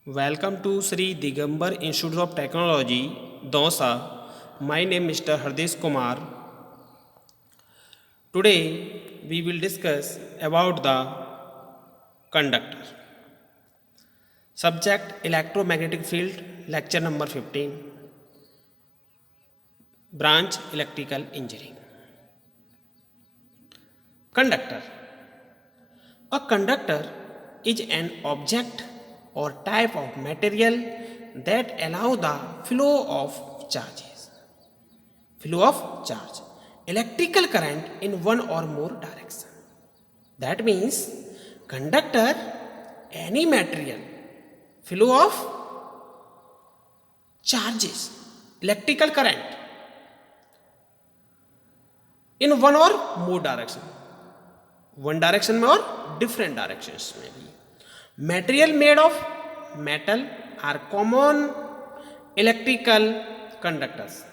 Welcome to Sri Digambar Institute of Technology, Dausa. My name is Mr. Hardesh Kumar. Today we will discuss about the conductor. Subject electromagnetic field, lecture number 15. Branch electrical engineering. Conductor. A conductor is an object or type of material that allow the flow of charges. Flow of charge. Electrical current in one or more direction. That means conductor, any material, flow of charges, electrical current in one or more direction. One direction में और different directions में भी. Material made of metal are common electrical conductors.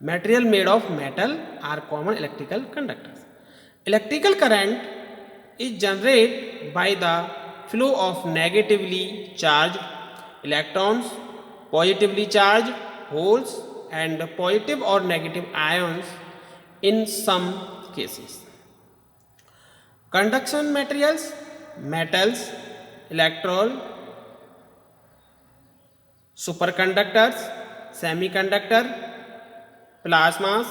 Material made of metal are common electrical conductors. Electrical current is generated by the flow of negatively charged electrons, positively charged holes, and positive or negative ions in some cases. Conduction materials, metals, electrode, superconductors, semiconductor, plasmas,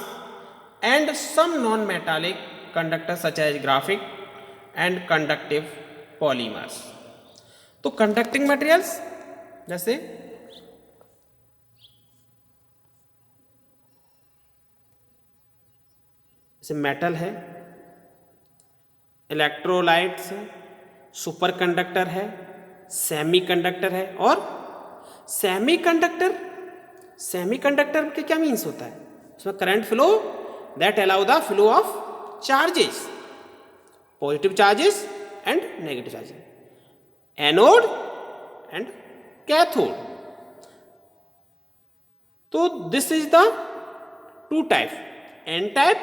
and some non-metallic conductors such as graphite and conductive polymers. तो conducting materials जैसे metal है, electrolytes है, superconductor है, semiconductor है और semiconductor के क्या means होता है? उसमें current flow that allow the flow of charges, positive charges and negative charges, anode and cathode. तो this is the two type, N type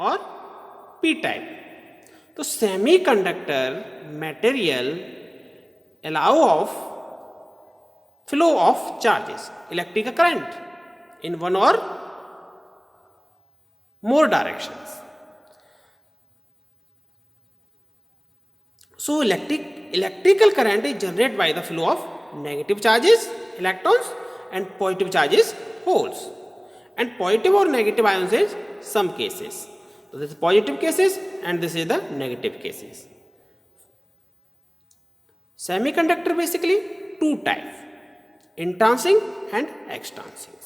और पी टाइप. तो semiconductor material allow of flow of charges, electrical current in one और more directions. So electrical current is generated by the flow of negative charges, electrons, and positive charges, holes. And positive or negative ions is some cases. So this is positive cases and this is the negative cases. Semiconductor basically two types, intrinsing and extrinsic,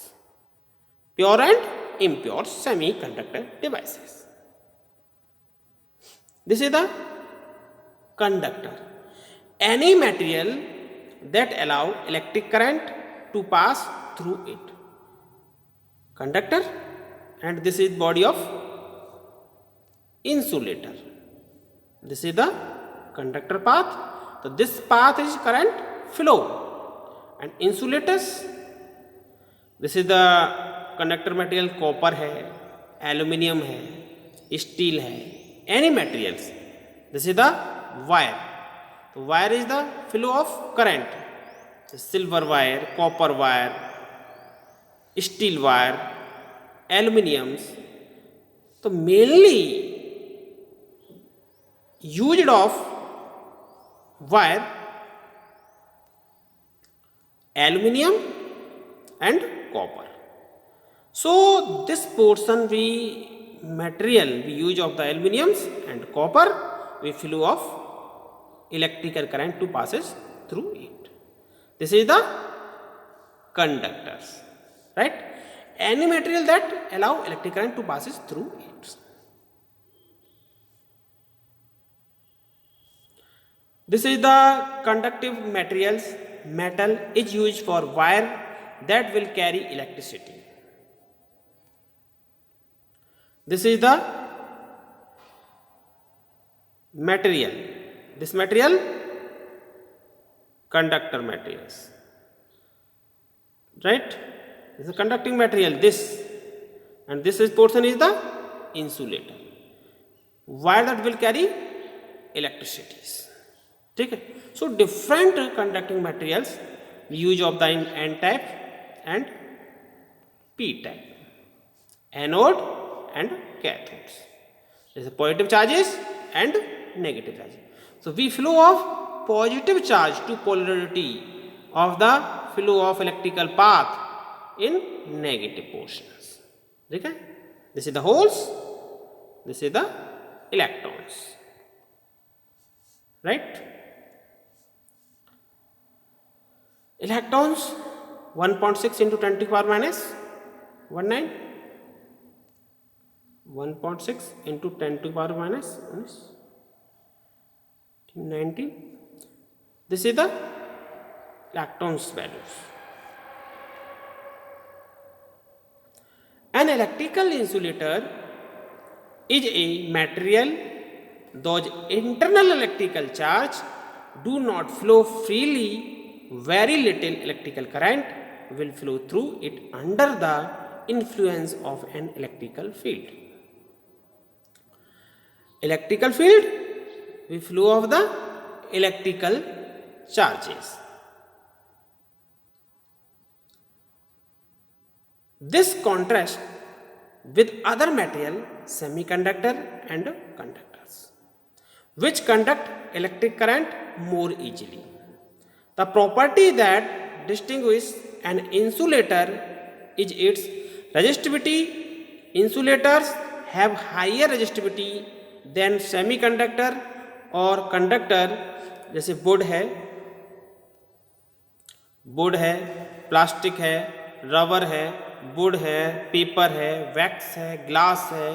pure and impure semiconductor devices. This is the conductor, any material that allow electric current to pass through it. Conductor, and this is body of insulator. This is the conductor path. So this path is current flow. And insulators, this is the conductor material copper है, aluminium है, steel है, any materials. This is the wire. तो wire is the flow of current, silver wire, copper wire, steel wire, aluminiums. तो mainly used of wire aluminium and copper. So this portion material we use of the aluminiums and copper, we flow of electrical current to passes through it. This is the conductors, right? Any material that allow electric current to passes through it. This is the conductive materials. Metal is used for wire that will carry electricity. This is the material. This material, conductor materials, right? This is a conducting material. This and this is portion is the insulator, wire that will carry electricity. ठीक है. So different conducting materials, use of the N type and P type, anode and cathodes. There is positive charges and negative charges. So we flow of positive charge to polarity of the flow of electrical path in negative portions. Okay? This is the holes, this is the electrons, right? Electrons 1.6 into 10 to the power minus 19, 1.6 into 10 to the power minus 19. This is the electrons values. An electrical insulator is a material whose internal electrical charge do not flow freely. Very little electrical current will flow through it under the influence of an electrical field. Electrical field, we flow of the electrical charges. This contrasts with other material, semiconductor and conductors, which conduct electric current more easily. The property that distinguishes an insulator is its resistivity. Insulators have higher resistivity than semiconductor और conductor. जैसे wood है, plastic है, rubber है, wood है, paper है, wax है, glass है,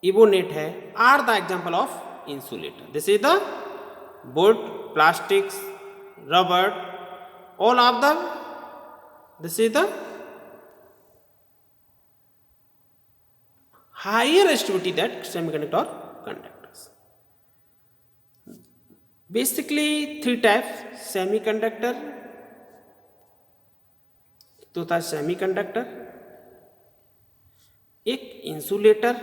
इबोनेट है, are the example of insulator. This is the wood, plastics, rubber, all of them. This is the higher resistivity that semiconductor or conductors. Basically three types: semiconductor, तो था semiconductor, एक insulator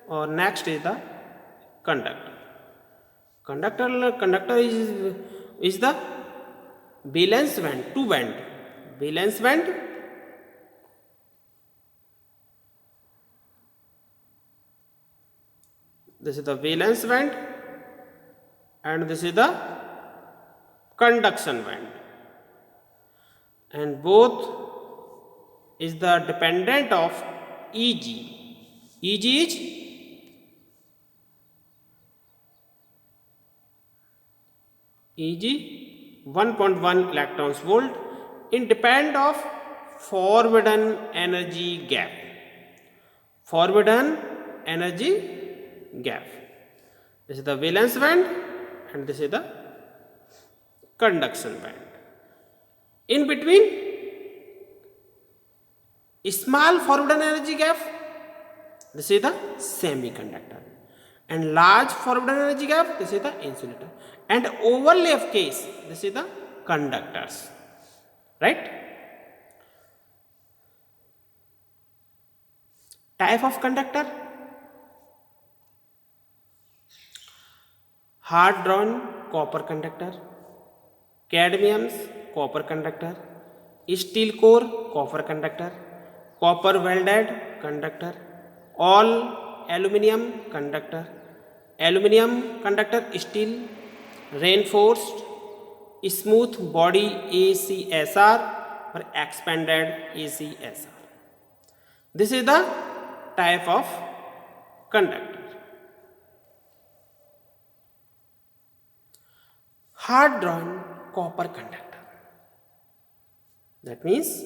और next is the conductor. Conductor is the valence band, two band, valence band this is the valence band and this is the conduction band, and both is the dependent of Eg. Eg is Eg 1.1 electrons volt independent of forbidden energy gap. Forbidden energy gap. This is the valence band and this is the conduction band. In between, small forbidden energy gap, this is the semiconductor, and large forbidden energy gap, this is the insulator, and overlap case, this is the conductors, right? Type of conductor: hard drawn copper conductor, cadmium's copper conductor, steel core copper conductor, copper welded conductor, all aluminum conductor, steel reinforced smooth body ACSR or expanded ACSR. This is the type of conductor. Hard drawn copper conductor, that means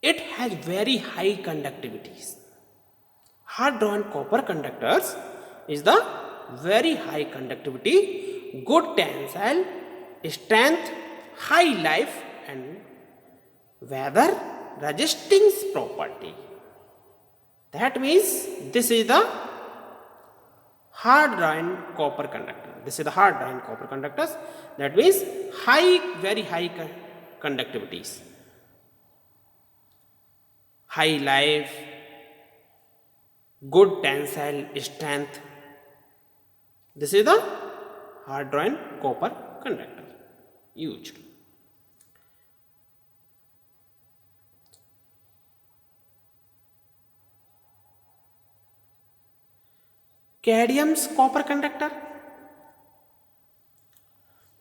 it has very high conductivities. Hard drawn copper conductors is the very high conductivity, good tensile strength, high life and weather resisting property. That means this is the hard drawn copper conductor. This is the hard drawn copper conductors. That means very high conductivities, high life, good tensile strength. This is the hard drawn copper conductor used. Cadmium's copper conductor.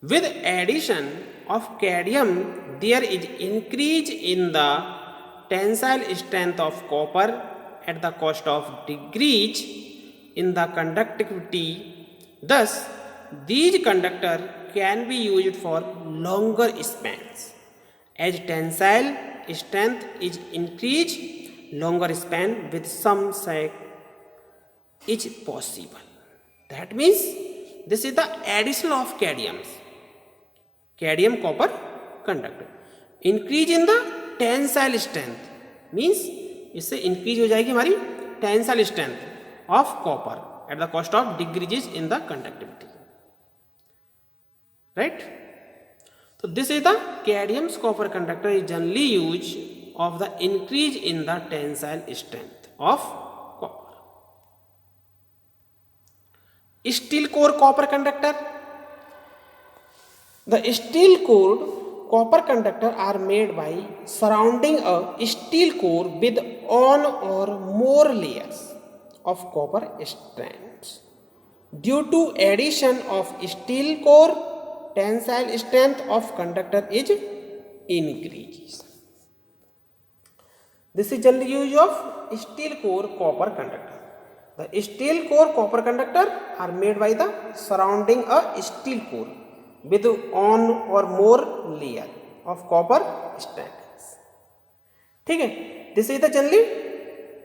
With addition of cadmium, there is increase in the tensile strength of copper at the cost of decrease in the conductivity. Thus, these conductors can be used for longer spans. As tensile strength is increased, longer span with some sag is possible. That means this is the addition of cadmiums. Cadmium copper conductor. Increase in the tensile strength means इससे increase हो जाएगी हमारी tensile strength of copper at the cost of decreases in the conductivity. Right? So this is the cadmium's copper conductor is generally used of the increase in the tensile strength of copper. Steel core copper conductor. The steel core copper conductor are made by surrounding a steel core with one or more layers of copper strands. Due to addition of steel core, tensile strength of conductor is increases. This is generally use of steel core copper conductor. The steel core copper conductor are made by the surrounding a steel core with one or more layer of copper strands. ठीक है, this is the generally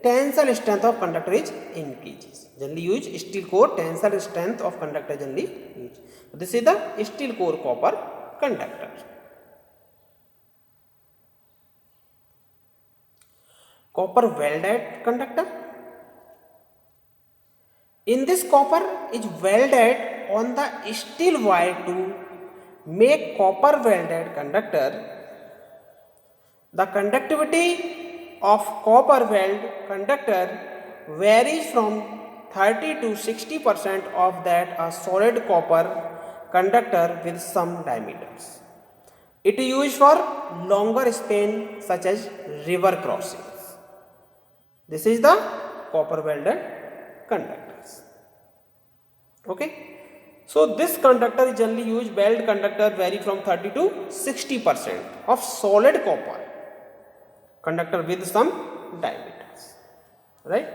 tensile strength of conductor is increases. Generally use steel core tensile strength of conductor generally use. This is the steel core copper conductor. Copper welded conductor. In this, copper is welded on the steel wire to make copper welded conductor. The conductivity of copper weld conductor varies from 30 to 60% of that a solid copper conductor with some diameters. It is used for longer span such as river crossings. This is the copper welded conductors. Okay. So this conductor is generally used, weld conductor vary from 30 to 60% of solid copper conductor with some diameters, right?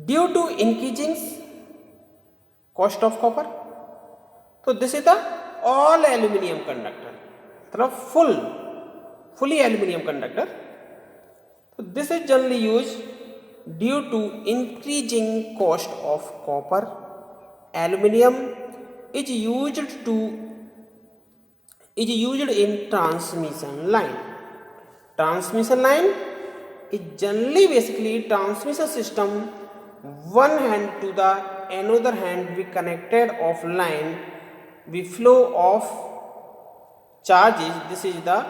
Due to increasing cost of copper, so this is the all aluminum conductor, मतलब fully aluminum conductor. So this is generally used due to increasing cost of copper. Aluminum is used in transmission line. Transmission line is generally basically transmission system. One hand to the another hand we connected of line, we flow of charges. This is the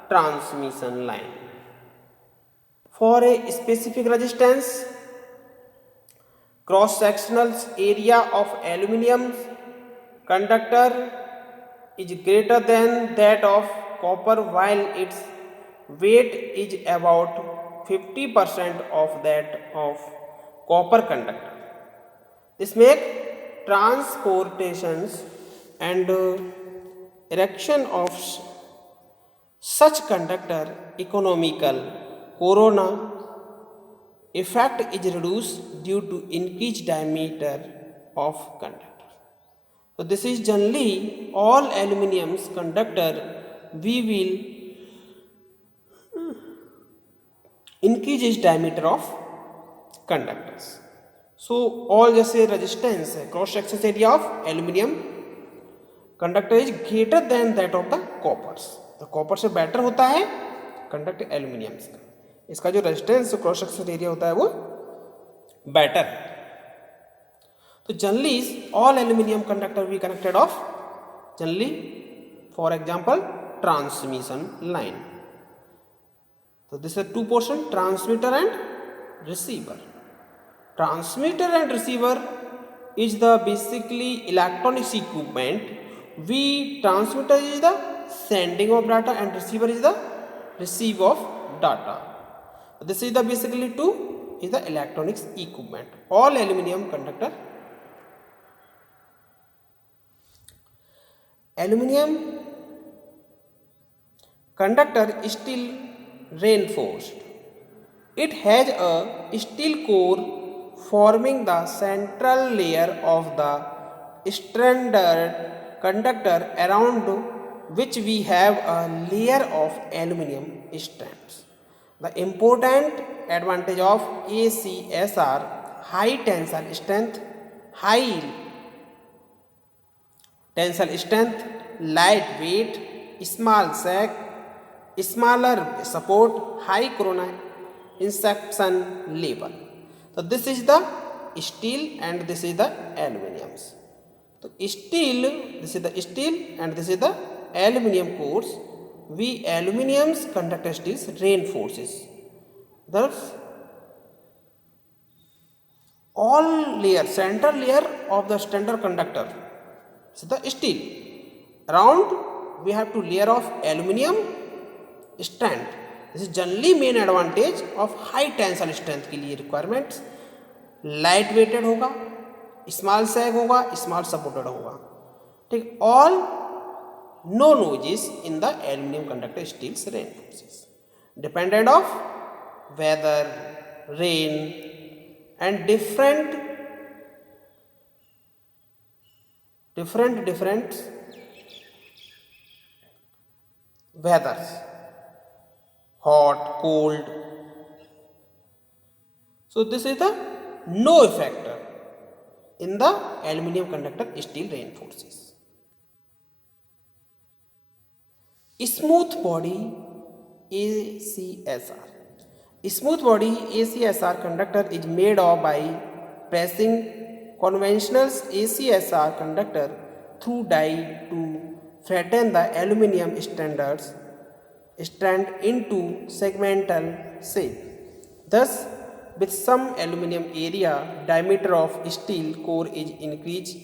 transmission line. For a specific resistance, cross-sectional area of aluminum conductor is greater than that of copper, while its weight is about 50% of that of copper conductor. This makes transportations and erection of such conductor economical. Corona effect is reduced due to increased diameter of conductor. So this is generally all aluminum's conductor we will increase its diameter of conductors. So all जैसे resistance cross section area of aluminum conductor is greater than that of the coppers. तो copper से better होता है conductor aluminium का. इसका जो resistance cross section area होता है वो बेटर है. तो generally all aluminium conductor we connected of generally for example transmission line. तो this is two portion, transmitter and receiver. Transmitter and receiver is the basically electronics equipment. We transmitter is the sending of data and receiver is the receive of data. This is the basically two is the electronics equipment. All aluminum conductor. Aluminum conductor is still reinforced. It has a steel core forming the central layer of the standard conductor, around which we have a layer of aluminum strands. The important advantage of ACSR: high tensile strength, light weight, small sac, smaller support, high corona inception level. So this is the steel and this is the aluminums. So steel, this is the steel and this is the aluminum cores. We aluminum's conductor steels reinforces. Thus all layer, central layer of the standard conductor is the steel. Around we have to layer of aluminum strand. This is generally main advantage of high tensile strength के लिए requirements. Light weighted होगा, small sag होगा, small supported होगा. ठीक, all no noises in the aluminium conductor steels reinforces dependent of weather, rain and different weathers, hot, cold. So this is the no factor in the aluminum conductor steel reinforces. Smooth body ACSR. Smooth body ACSR conductor is made of by pressing conventional ACSR conductor through die to flatten the aluminum strand into segmental shape. Thus, with some aluminum area, diameter of steel core is increased,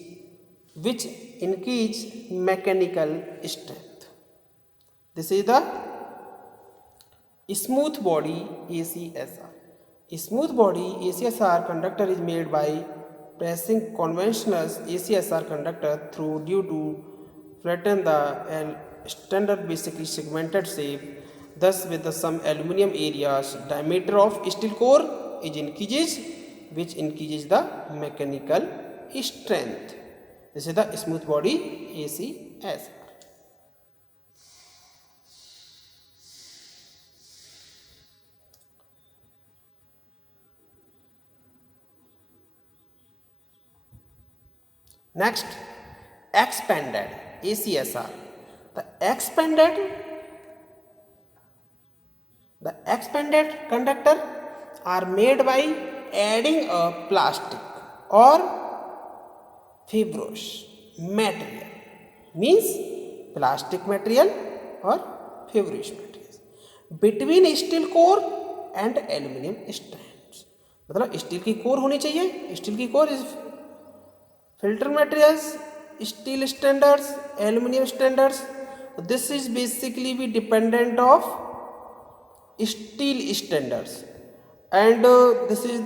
which increase mechanical strength. This is the smooth body ACSR. Smooth body ACSR conductor is made by pressing conventional ACSR conductor through due to flatten the standard basically segmented shape. Thus, with the some aluminum areas, diameter of steel core is increases, which increases the mechanical strength. This is the smooth body ACSR. Next, expanded ACSR. The expanded conductor are made by adding a plastic or fibrous material, means plastic material or fibrous material between steel core and aluminum strands. मतलब steel की core होनी चाहिए. Steel की core is filter materials, steel standards, aluminum standards. This is basically be dependent of steel standards, and this is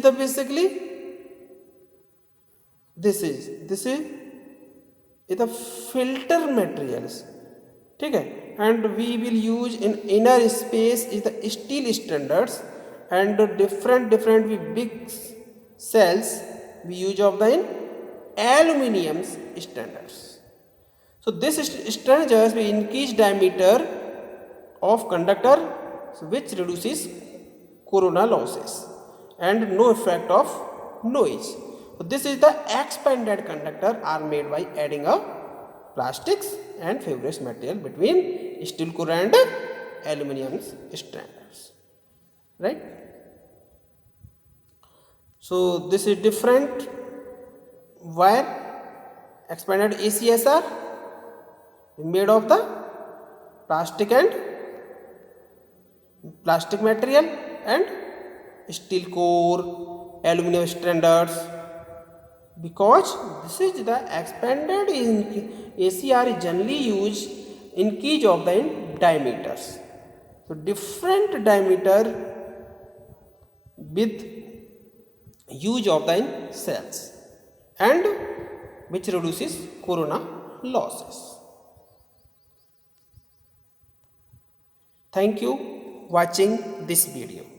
the basically this is the filter materials. ठीक है, and we will use in inner space is the steel standards, and different big cells we use of the in aluminum standards. So this standards will increase diameter of conductor, which reduces corona losses and no effect of noise. So this is the expanded conductor are made by adding a plastics and fibrous material between steel core and aluminum standards, right? So this is different wire expanded ACSR made of the plastic material and steel core, aluminum standards, because this is the expanded in ACR is generally used increase of the diameters. So different diameter with use of the cells and which reduces corona losses. Thank you watching this video.